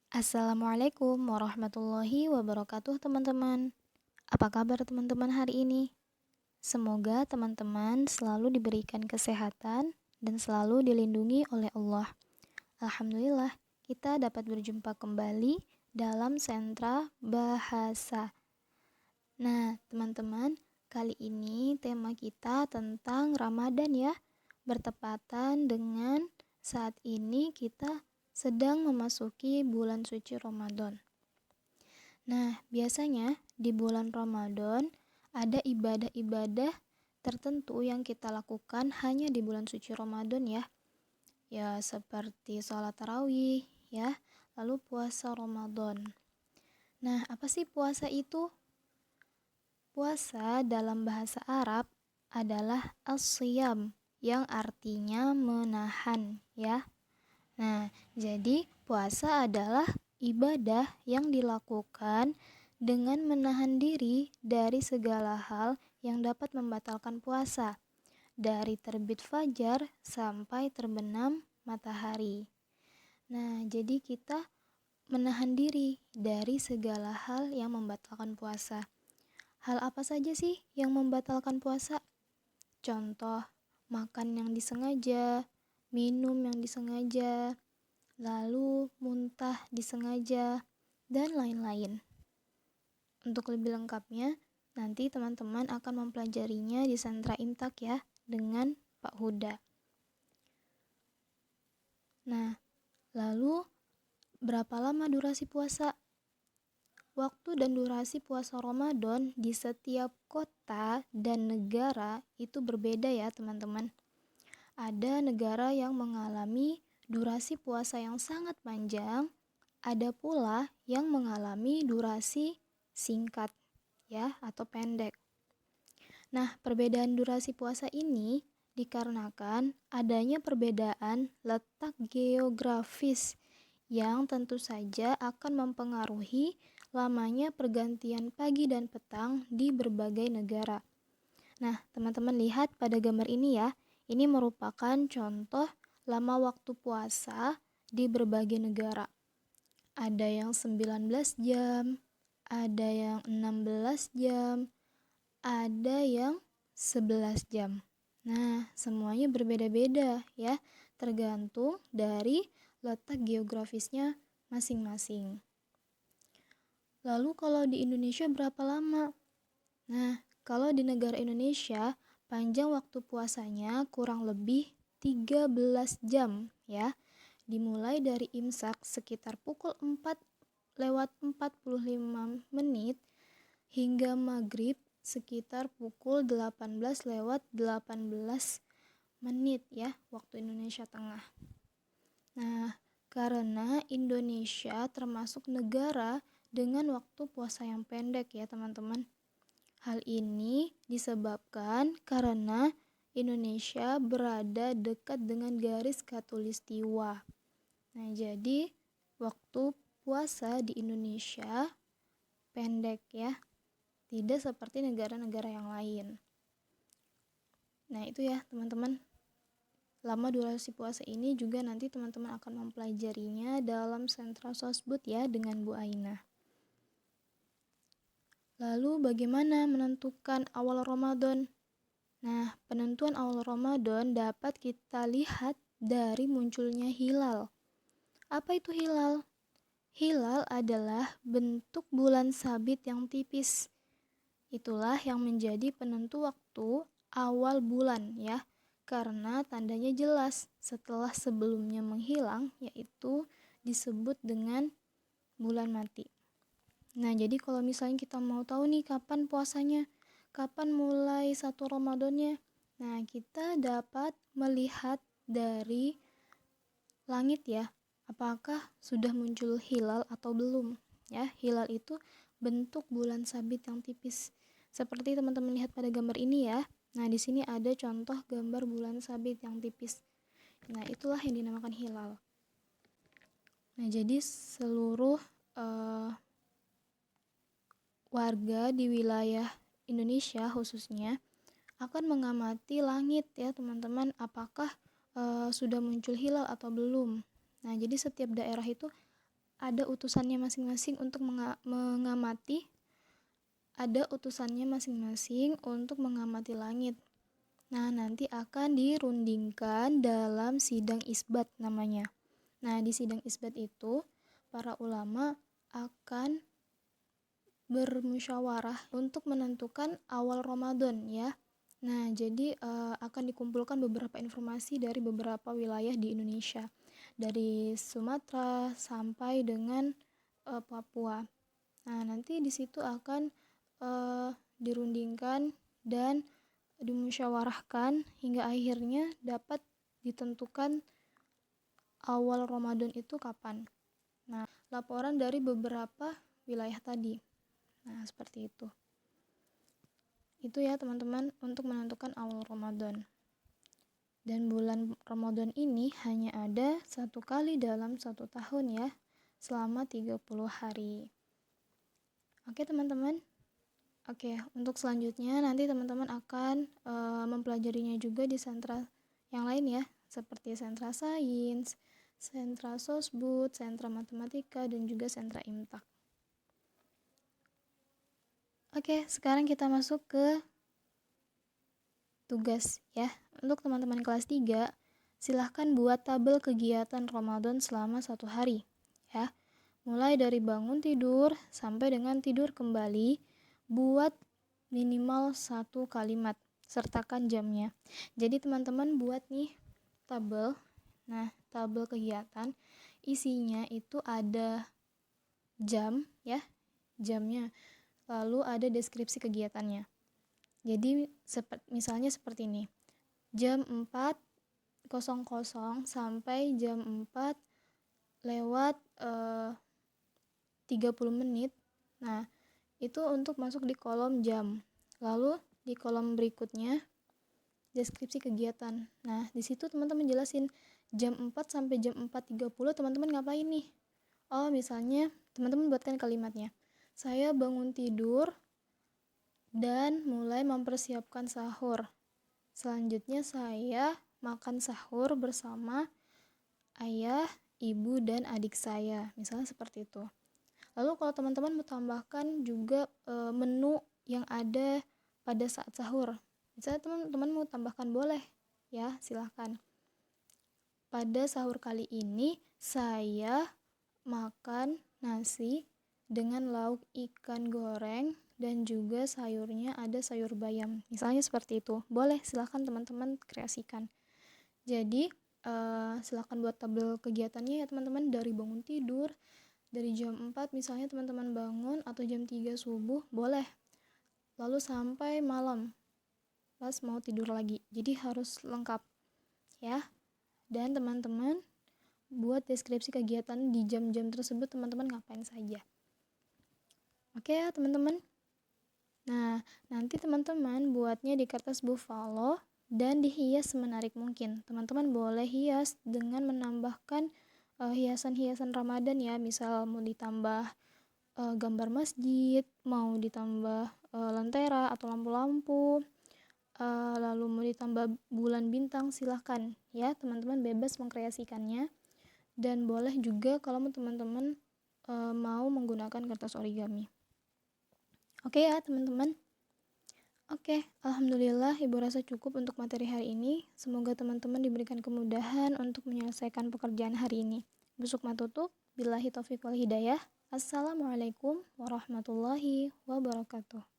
Assalamualaikum warahmatullahi wabarakatuh teman-teman. Apa kabar teman-teman hari ini? Semoga teman-teman selalu diberikan kesehatan dan selalu dilindungi oleh Allah. Alhamdulillah, kita dapat berjumpa kembali dalam sentra bahasa. Nah, teman-teman, kali ini tema kita tentang Ramadan ya. Bertepatan dengan saat ini kita sedang memasuki bulan suci Ramadan. Nah, biasanya di bulan Ramadan ada ibadah-ibadah tertentu yang kita lakukan hanya di bulan suci Ramadan ya. Ya, seperti sholat tarawih ya, lalu puasa Ramadan. Nah, apa sih puasa itu? Puasa dalam bahasa Arab adalah as-siyam yang artinya menahan ya. Nah, jadi puasa adalah ibadah yang dilakukan dengan menahan diri dari segala hal yang dapat membatalkan puasa, dari terbit fajar sampai terbenam matahari. Nah, jadi kita menahan diri dari segala hal yang membatalkan puasa. Hal apa saja sih yang membatalkan puasa? Contoh, makan yang disengaja, minum yang disengaja, lalu muntah disengaja, dan lain-lain. Untuk lebih lengkapnya, nanti teman-teman akan mempelajarinya di Sentra Imtak ya, dengan Pak Huda. Nah, lalu berapa lama durasi puasa? Waktu dan durasi puasa Ramadan di setiap kota dan negara itu berbeda ya teman-teman. Ada negara yang mengalami durasi puasa yang sangat panjang, ada pula yang mengalami durasi singkat ya atau pendek. Nah, perbedaan durasi puasa ini dikarenakan adanya perbedaan letak geografis yang tentu saja akan mempengaruhi lamanya pergantian pagi dan petang di berbagai negara. Nah, teman-teman lihat pada gambar ini ya. Ini merupakan contoh lama waktu puasa di berbagai negara. Ada yang 19 jam, ada yang 16 jam, ada yang 11 jam. Nah, semuanya berbeda-beda ya, tergantung dari letak geografisnya masing-masing. Lalu kalau di Indonesia berapa lama? Nah, kalau di negara Indonesia, panjang waktu puasanya kurang lebih 13 jam ya. Dimulai dari imsak sekitar pukul 4:45 hingga maghrib sekitar pukul 18:18 ya, waktu Indonesia Tengah. Nah, karena Indonesia termasuk negara dengan waktu puasa yang pendek ya teman-teman. Hal ini disebabkan karena Indonesia berada dekat dengan garis khatulistiwa. Nah, jadi waktu puasa di Indonesia pendek ya. Tidak seperti negara-negara yang lain. Nah, itu ya, teman-teman. Lama durasi puasa ini juga nanti teman-teman akan mempelajarinya dalam sentra sosbud ya dengan Bu Aina. Lalu bagaimana menentukan awal Ramadan? Nah, penentuan awal Ramadan dapat kita lihat dari munculnya hilal. Apa itu hilal? Hilal adalah bentuk bulan sabit yang tipis. Itulah yang menjadi penentu waktu awal bulan ya. Karena tandanya jelas setelah sebelumnya menghilang, yaitu disebut dengan bulan mati. Nah, jadi kalau misalnya kita mau tahu nih kapan puasanya, kapan mulai 1 Ramadannya, nah kita dapat melihat dari langit ya, apakah sudah muncul hilal atau belum ya. Hilal itu bentuk bulan sabit yang tipis. Seperti teman-teman lihat pada gambar ini ya. Nah, di sini ada contoh gambar bulan sabit yang tipis. Nah, itulah yang dinamakan hilal. Nah, jadi seluruh warga di wilayah Indonesia khususnya akan mengamati langit ya teman-teman, apakah sudah muncul hilal atau belum. Nah, jadi setiap daerah itu ada utusannya masing-masing untuk mengamati. Ada utusannya masing-masing untuk mengamati langit. Nah, nanti akan dirundingkan dalam sidang isbat namanya. Nah, di sidang isbat itu para ulama akan bermusyawarah untuk menentukan awal Ramadan ya. Nah, jadi akan dikumpulkan beberapa informasi dari beberapa wilayah di Indonesia. Dari Sumatera sampai dengan Papua. Nah, nanti di situ akan dirundingkan dan dimusyawarahkan hingga akhirnya dapat ditentukan awal Ramadan itu kapan. Nah, laporan dari beberapa wilayah tadi. Nah, seperti itu. Itu ya teman-teman untuk menentukan awal Ramadan. Dan bulan Ramadan ini hanya ada 1 kali dalam 1 tahun ya, selama 30 hari. Oke teman-teman. Oke, untuk selanjutnya nanti teman-teman akan mempelajarinya juga di sentra yang lain ya, seperti sentra sains, sentra sosbud, sentra matematika, dan juga sentra imtak. Oke, sekarang kita masuk ke tugas ya. Untuk teman-teman kelas 3, silahkan buat tabel kegiatan Ramadan selama 1 hari ya. Mulai dari bangun tidur sampai dengan tidur kembali, buat minimal 1 kalimat, sertakan jamnya. Jadi teman-teman buat nih tabel. Nah, tabel kegiatan isinya itu ada jam ya, jamnya. Lalu ada deskripsi kegiatannya. Jadi misalnya seperti ini. Jam 4.00 sampai jam 4 lewat 30 menit. Nah, itu untuk masuk di kolom jam. Lalu di kolom berikutnya deskripsi kegiatan. Nah, di situ teman-teman jelasin jam 4 sampai jam 4.30 teman-teman ngapain nih? Oh, misalnya teman-teman buatkan kalimatnya. Saya bangun tidur dan mulai mempersiapkan sahur. Selanjutnya saya makan sahur bersama ayah, ibu, dan adik saya. Misalnya seperti itu. Lalu kalau teman-teman mau tambahkan juga menu yang ada pada saat sahur. Misalnya teman-teman mau tambahkan boleh ya, silahkan. Pada sahur kali ini saya makan nasi dengan lauk ikan goreng dan juga sayurnya ada sayur bayam. Misalnya seperti itu. Boleh, silahkan teman-teman kreasikan. Jadi silahkan buat tabel kegiatannya ya teman-teman, dari bangun tidur. Dari jam 4 misalnya teman-teman bangun atau jam 3 subuh, boleh. Lalu sampai malam, pas mau tidur lagi. Jadi harus lengkap ya. Dan teman-teman buat deskripsi kegiatan di jam-jam tersebut teman-teman ngapain saja. Oke ya teman-teman. Nah, nanti teman-teman buatnya di kertas buffalo dan dihias semenarik mungkin. Teman-teman boleh hias dengan menambahkan hiasan-hiasan Ramadan ya, misal mau ditambah gambar masjid, mau ditambah lentera atau lampu-lampu, lalu mau ditambah bulan bintang, silahkan ya, teman-teman bebas mengkreasikannya. Dan boleh juga kalau teman-teman mau menggunakan kertas origami. Oke ya teman-teman. Oke, alhamdulillah Ibu rasa cukup untuk materi hari ini. Semoga teman-teman diberikan kemudahan untuk menyelesaikan pekerjaan hari ini. Besuk matutup, billahi taufiq wal hidayah. Assalamualaikum warahmatullahi wabarakatuh.